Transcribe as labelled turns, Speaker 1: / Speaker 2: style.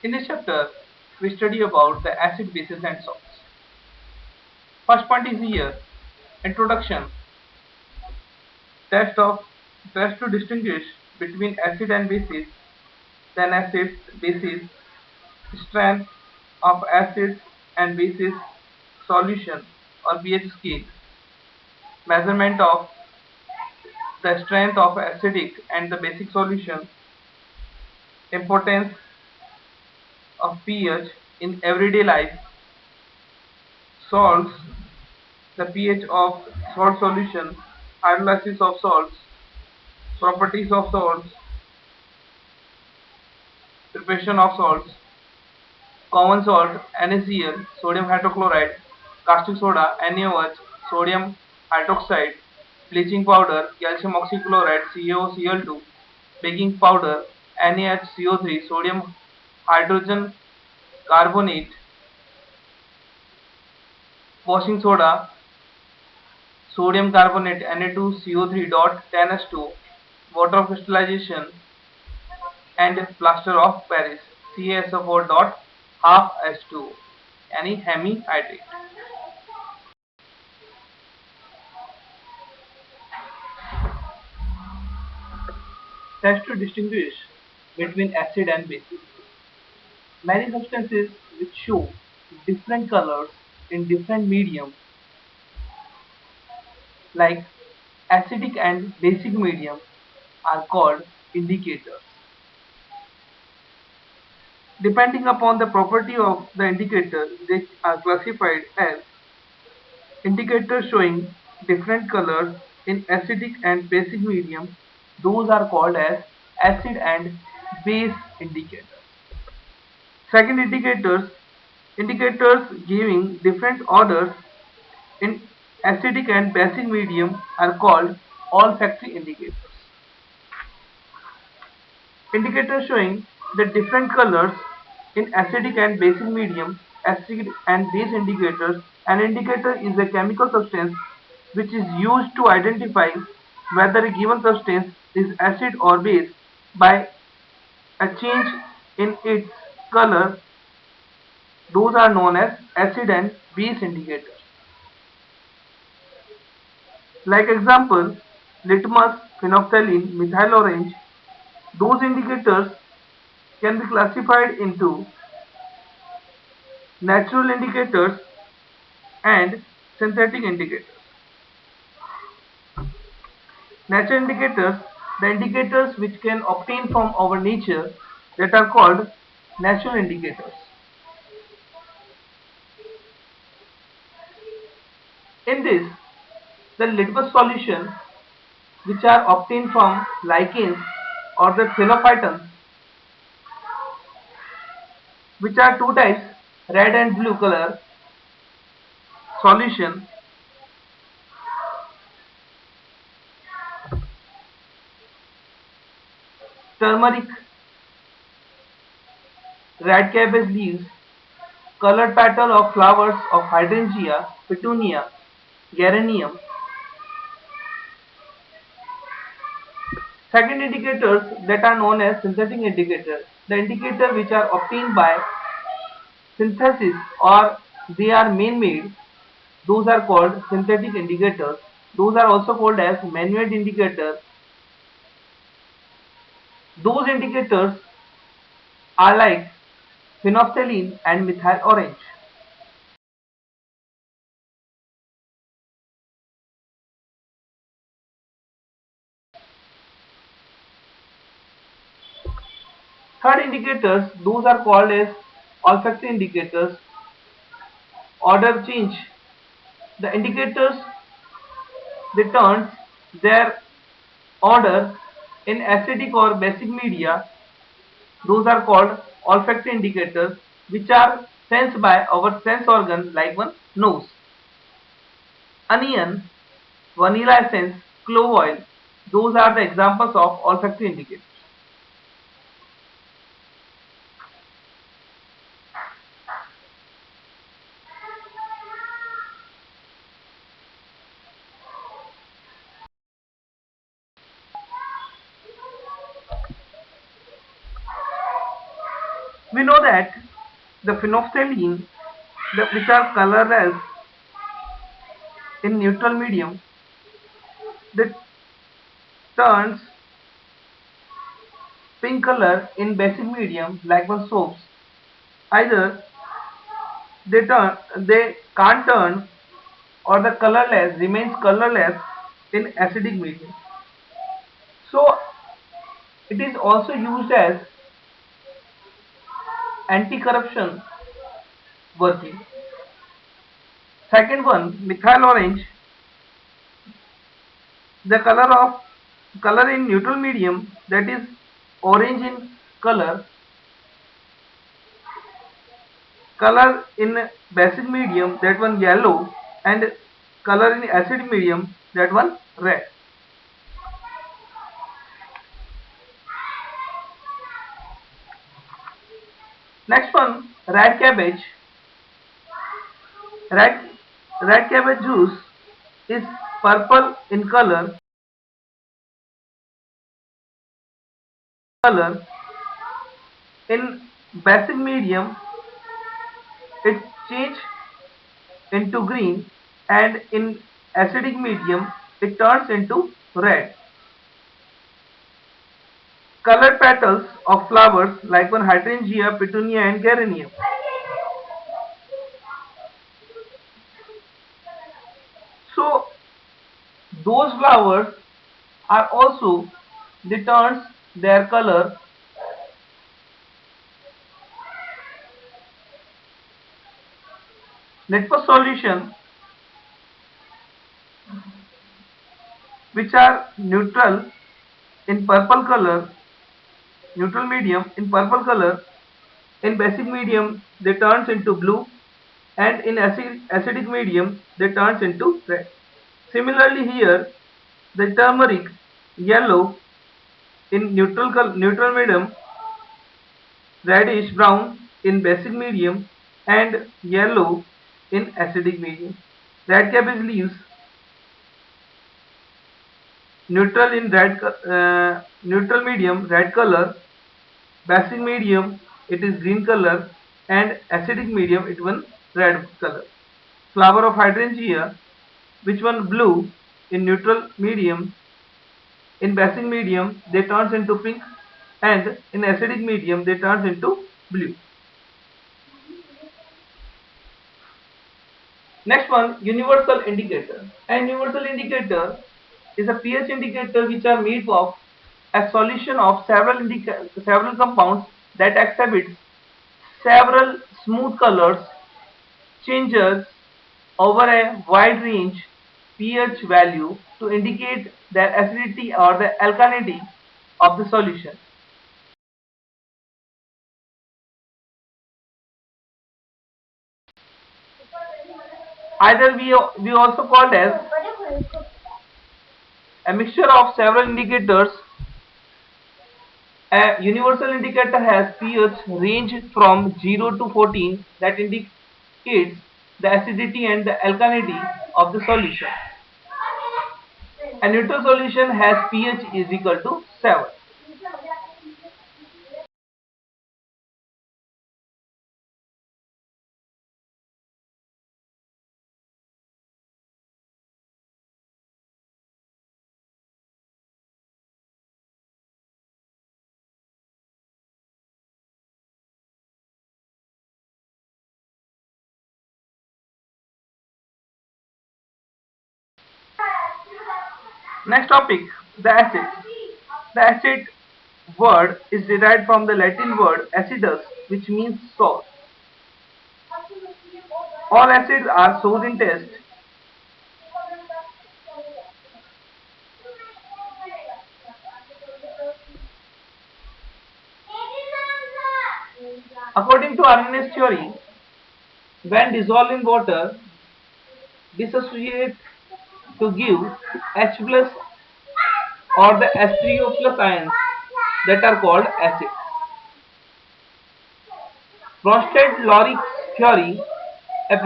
Speaker 1: In this chapter, we study about the acid, bases and salts. First point is here, introduction, test of test to distinguish between acid and bases, then acids, bases, strength of acids and bases solution or pH scale, measurement of the strength of acidic and the basic solution, importance of pH in everyday life, salts, the pH of salt solution, hydrolysis of salts, properties of salts, preparation of salts, common salt, NaCl, sodium hydrochloride, caustic soda, NaOH, sodium hydroxide, bleaching powder, calcium oxychloride, CaOCl2, baking powder, NaHCO3, sodium hydrogen carbonate, washing soda, sodium carbonate Na2CO3 dot 10H2, water crystallization, and plaster of Paris CaSO4 dot half H2, any hemihydrate. Test to distinguish between acid and base. Many substances which show different colors in different medium like acidic and basic medium are called indicators. Depending upon the property of the indicator, they are classified as indicators showing different colors in acidic and basic medium. Those are called as acid and base indicators. Second, indicators giving different odors in acidic and basic medium are called olfactory indicators. Indicators showing the different colors in acidic and basic medium, acid and base indicators. An indicator is a chemical substance which is used to identify whether a given substance is acid or base by a change in its color. Those are known as acid and base indicators. Like example, litmus, phenolphthalein, methyl orange. Those indicators can be classified into natural indicators and synthetic indicators. Natural indicators, the indicators which can obtain from our nature, that are called natural indicators. In this, the litmus solution which are obtained from lichens or the xenophytons, which are two types, red and blue color solution. Turmeric, red cabbage leaves, colored petal of flowers of hydrangea, petunia, geranium. Second, indicators that are known as synthetic indicators. The indicators which are obtained by synthesis or they are man-made, those are called synthetic indicators. Those are also called as man-made indicators. Those indicators are like phenolphthalein and methyl orange. Third, indicators, those are called as olfactory indicators. Order change. The indicators returns their order in acidic or basic media. Those are called olfactory indicators, which are sensed by our sense organ like one nose. Onion, vanilla essence, clove oil, those are the examples of olfactory indicators. We know that the phenolphthalein, which are colorless in neutral medium, that turns pink color in basic medium like one soaps. Either they can't turn, or the colorless remains colorless in acidic medium. So it is also used as anti-corruption working. Second one, methyl orange. The color in neutral medium, that is orange in color, color in basic medium, that one yellow, and color in acid medium, that one red. Next one, red cabbage. Red, red cabbage juice is purple in color. In basic medium, it change into green, and in acidic medium, it turns into red. Colored petals of flowers like one hydrangea, petunia, and geranium. So those flowers are also, they turns their color. Litmus solution, which are neutral in purple color, neutral medium in purple color, in basic medium they turns into blue, and in acidic medium they turns into red. Similarly here, the turmeric yellow in neutral medium, reddish brown in basic medium, and yellow in acidic medium. Red cabbage leaves neutral in neutral medium, red color. Basic medium, it is green color, and acidic medium, it one red color. Flower of hydrangea, which one blue in neutral medium, in basic medium they turns into pink, and in acidic medium they turns into blue. Next one, universal indicator. An universal indicator is a pH indicator which are made of a solution of several compounds that exhibit several smooth colors changes over a wide range pH value to indicate the acidity or the alkalinity of the solution. Either we also called as a mixture of several indicators. A universal indicator has pH range from 0 to 14 that indicates the acidity and the alkalinity of the solution. A neutral solution has pH is equal to 7. Next topic, the acid. The acid word is derived from the Latin word acidus, which means sour. All acids are sour in taste. According to Arrhenius theory, when dissolved in water, dissociate to give H plus or the H3O plus ions that are called acids. Bronsted-Lowry theory, a